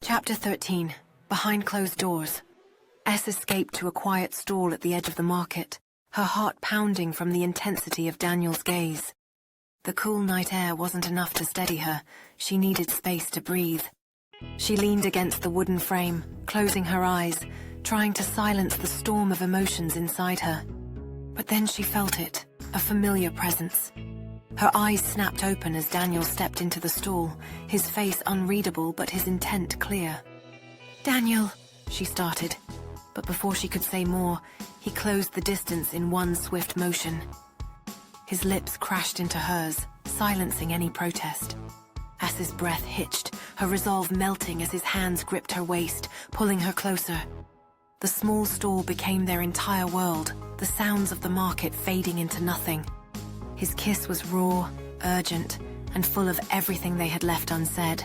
Chapter 13. Behind Closed Doors. S escaped to a quiet stall at the edge of the market, her heart pounding from the intensity of Daniel's gaze. The cool night air wasn't enough to steady her. She needed space to breathe. She leaned against the wooden frame, closing her eyes, trying to silence the storm of emotions inside her. But then she felt it, a familiar presence. Her eyes snapped open as Daniel stepped into the stall, his face unreadable but his intent clear. "Daniel," she started, but before she could say more, he closed the distance in one swift motion. His lips crashed into hers, silencing any protest. S's breath hitched, her resolve melting as his hands gripped her waist, pulling her closer. The small stall became their entire world, the sounds of the market fading into nothing. His kiss was raw, urgent, and full of everything they had left unsaid.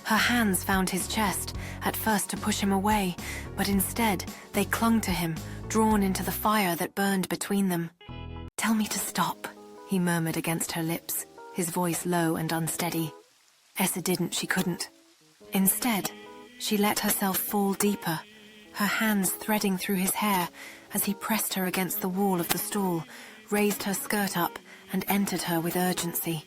Her hands found his chest, at first to push him away, but instead they clung to him, drawn into the fire that burned between them. "Tell me to stop," he murmured against her lips, his voice low and unsteady. Essa didn't, she couldn't. Instead, she let herself fall deeper, her hands threading through his hair as he pressed her against the wall of the stall, raised her skirt up, and entered her with urgency.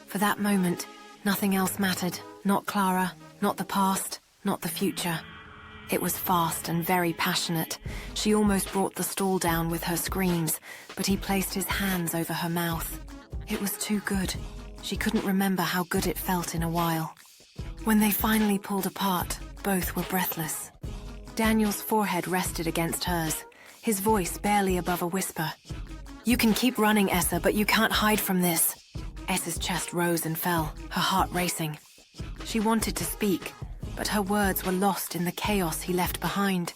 For that moment, nothing else mattered, not Clara, not the past, not the future. It was fast and very passionate. She almost brought the stall down with her screams, but he placed his hands over her mouth. It was too good. She couldn't remember how good it felt in a while. When they finally pulled apart, both were breathless. Daniel's forehead rested against hers, his voice barely above a whisper. "You can keep running, Essa, but you can't hide from this." Essa's chest rose and fell, her heart racing. She wanted to speak, but her words were lost in the chaos he left behind.